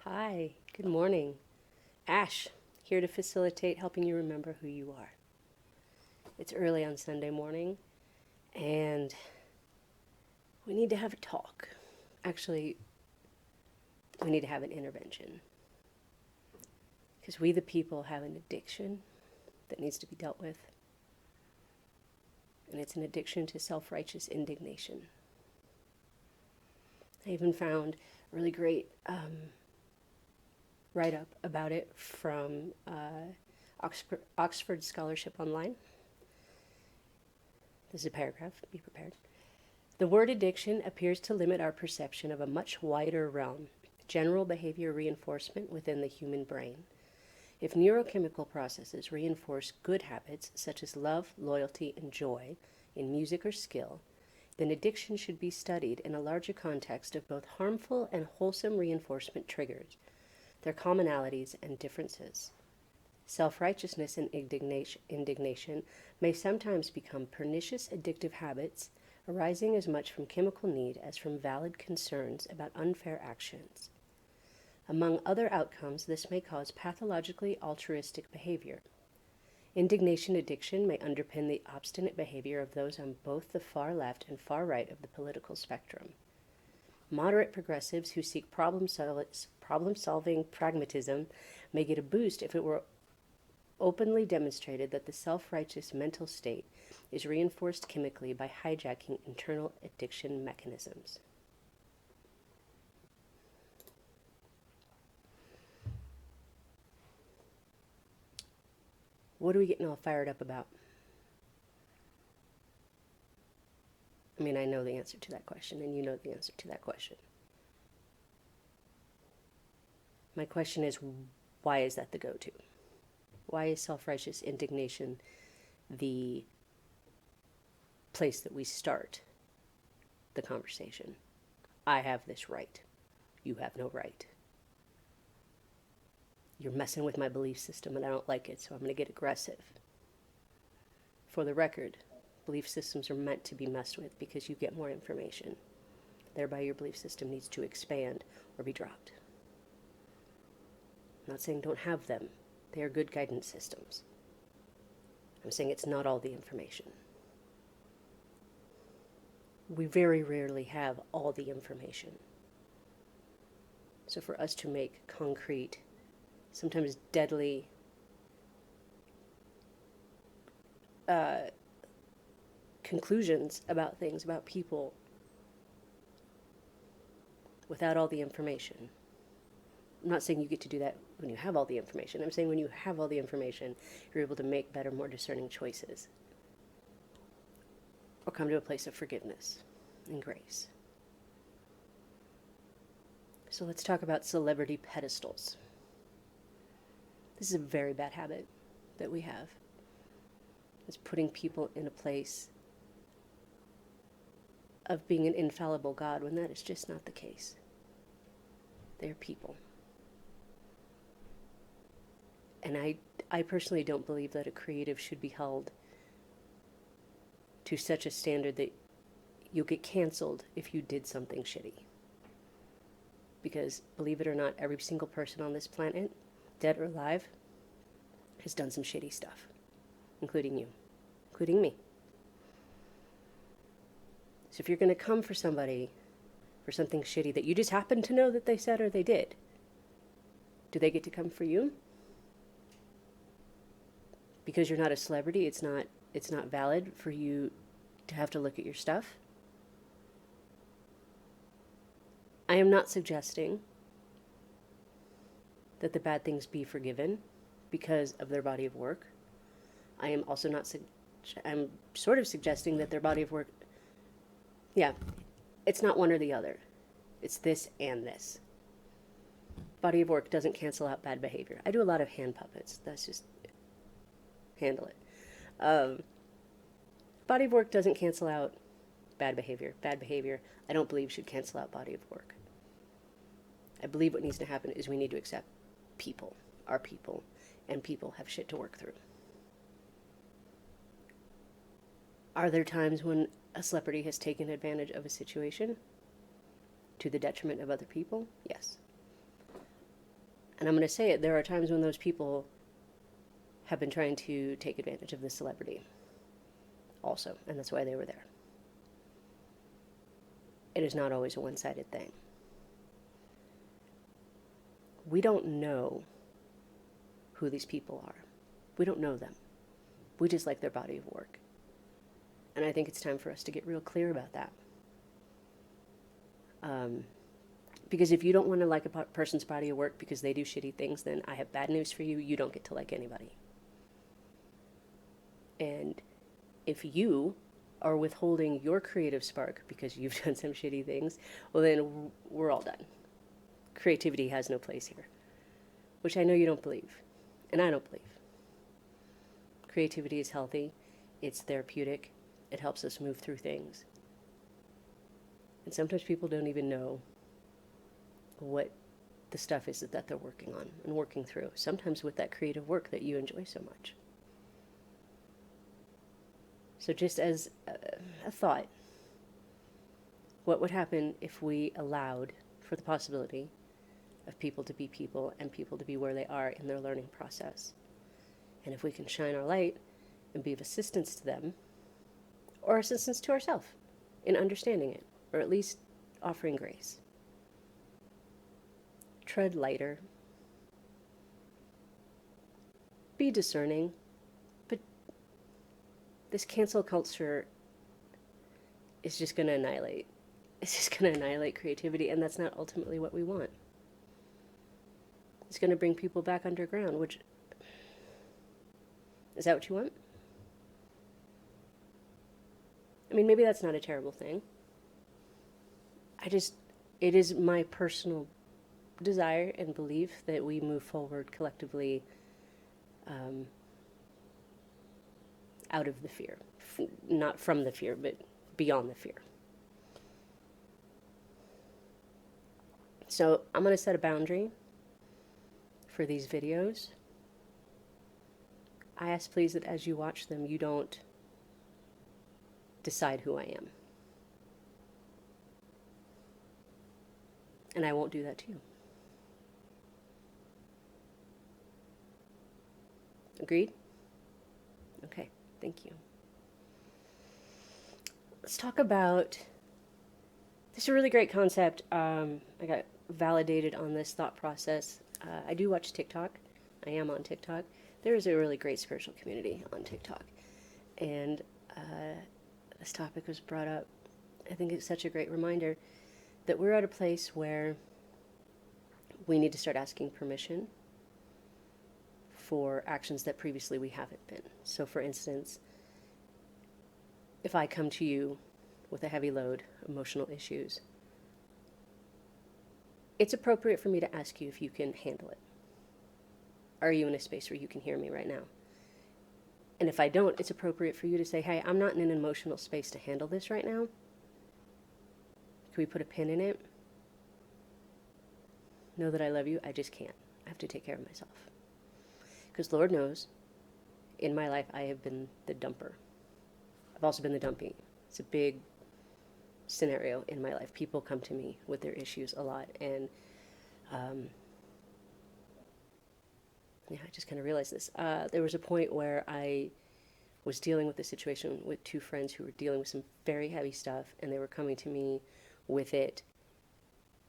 Hi, good morning. Ash, here to facilitate helping you remember who you are. It's early on Sunday morning, and we need to have a talk. Actually, we need to have an intervention. Because we, the people, have an addiction that needs to be dealt with. And it's an addiction to self righteous indignation. I even found a really great write up about it from Oxford Scholarship Online. This is a paragraph, be prepared. The word addiction appears to limit our perception of a much wider realm, general behavior reinforcement within the human brain. If neurochemical processes reinforce good habits such as love, loyalty, and joy in music or skill, then addiction should be studied in a larger context of both harmful and wholesome reinforcement triggers, their commonalities and differences. Self-righteousness and indignation may sometimes become pernicious addictive habits arising as much from chemical need as from valid concerns about unfair actions. Among other outcomes, this may cause pathologically altruistic behavior. Indignation addiction may underpin the obstinate behavior of those on both the far left and far right of the political spectrum. Moderate progressives who seek problem-solving pragmatism may get a boost if it were openly demonstrated that the self-righteous mental state is reinforced chemically by hijacking internal addiction mechanisms. What are we getting all fired up about? I mean, I know the answer to that question, and you know the answer to that question. My question is, why is that the go-to? Why is self-righteous indignation the place that we start the conversation? I have this right. You have no right. You're messing with my belief system and I don't like it, so I'm going to get aggressive. For the record, belief systems are meant to be messed with because you get more information. Thereby your belief system needs to expand or be dropped. I'm not saying don't have them. They are good guidance systems. I'm saying it's not all the information. We very rarely have all the information. So for us to make concrete, sometimes deadly conclusions about things, about people, without all the information. I'm not saying you get to do that when you have all the information. I'm saying when you have all the information, you're able to make better, more discerning choices. Or come to a place of forgiveness and grace. So let's talk about celebrity pedestals. This is a very bad habit that we have. It's putting people in a place of being an infallible God when that is just not the case. They're people. And I personally don't believe that a creative should be held to such a standard that you'll get canceled if you did something shitty. Because, believe it or not, every single person on this planet, dead or alive, has done some shitty stuff. Including you. Including me. So if you're going to come for somebody for something shitty that you just happen to know that they said or they did, do they get to come for you? Because you're not a celebrity, it's not valid for you to have to look at your stuff. I am not suggesting that the bad things be forgiven because of their body of work. I am also not I'm sort of suggesting that their body of work, it's not one or the other. It's this and this. Body of work doesn't cancel out bad behavior. I do a lot of hand puppets. That's just handle it. Body of work doesn't cancel out bad behavior. Bad behavior, I don't believe, should cancel out body of work. I believe what needs to happen is we need to accept people, our people, and people have shit to work through. Are there times when a celebrity has taken advantage of a situation to the detriment of other people? Yes. And I'm going to say it, there are times when those people have been trying to take advantage of the celebrity also, and that's why they were there. It is not always a one-sided thing. We don't know who these people are. We don't know them. We just like their body of work. And I think it's time for us to get real clear about that. Because if you don't want to like a person's body of work because they do shitty things, then I have bad news for you. You don't get to like anybody. And if you are withholding your creative spark because you've done some shitty things, well, then we're all done. Creativity has no place here, which I know you don't believe, and I don't believe. Creativity is healthy. It's therapeutic. It helps us move through things. And sometimes people don't even know what the stuff is that they're working on and working through, sometimes with that creative work that you enjoy so much. So just as a thought, what would happen if we allowed for the possibility of people to be people and people to be where they are in their learning process? And if we can shine our light and be of assistance to them, or assistance to ourselves in understanding it, or at least offering grace. Tread lighter. Be discerning. But this cancel culture is just going to annihilate. It's just going to annihilate creativity, and that's not ultimately what we want. It's going to bring people back underground, which... Is that what you want? I mean, maybe that's not a terrible thing. It is my personal desire and belief that we move forward collectively out of the fear. Not from the fear, but beyond the fear. So I'm going to set a boundary for these videos. I ask, please, that as you watch them, you don't decide who I am. And I won't do that to you. Agreed? Okay, thank you. Let's talk about, this is a really great concept. I got validated on this thought process. I do watch TikTok. I am on TikTok. There is a really great spiritual community on TikTok. And this topic was brought up. I think it's such a great reminder that we're at a place where we need to start asking permission for actions that previously we haven't been. So for instance, if I come to you with a heavy load, emotional issues, it's appropriate for me to ask you if you can handle it. Are you in a space where you can hear me right now? And if I don't, it's appropriate for you to say, hey, I'm not in an emotional space to handle this right now. Can we put a pin in it? Know that I love you. I just can't. I have to take care of myself. Because Lord knows, in my life, I have been the dumper. I've also been the dumpy. It's a big scenario in my life. People come to me with their issues a lot. And I just kind of realized this. There was a point where I was dealing with a situation with two friends who were dealing with some very heavy stuff, and they were coming to me with it,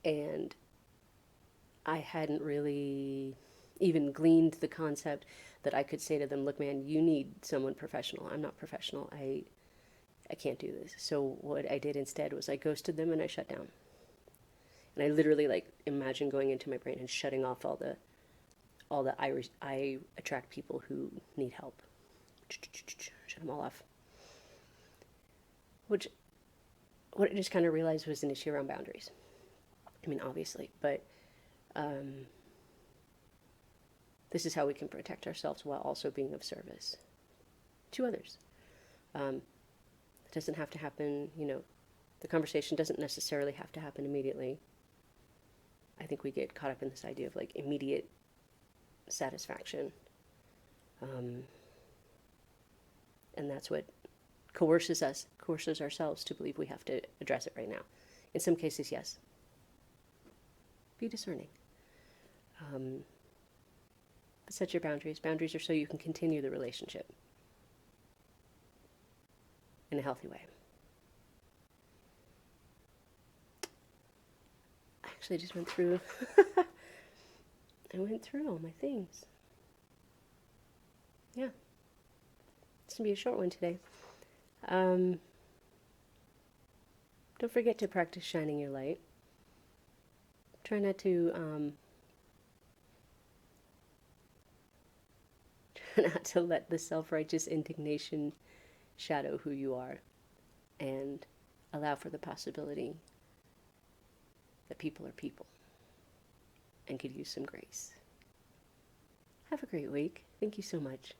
and I hadn't really even gleaned the concept that I could say to them, look, man, you need someone professional. I'm not professional. I can't do this. So what I did instead was I ghosted them and I shut down. And I literally imagine going into my brain and shutting off all the I attract people who need help. Shut them all off. What I just kind of realized was an issue around boundaries. I mean, obviously, but this is how we can protect ourselves while also being of service to others. It doesn't have to happen, the conversation doesn't necessarily have to happen immediately. I think we get caught up in this idea of immediate satisfaction. And that's what coerces ourselves to believe we have to address it right now. In some cases, yes. Be discerning. Set your boundaries. Boundaries are so you can continue the relationship in a healthy way. I actually just went through all my things. Yeah. It's going to be a short one today. Don't forget to practice shining your light. Try not to let the self-righteous indignation shadow who you are, and allow for the possibility that people are people and could use some grace. Have a great week. Thank you so much.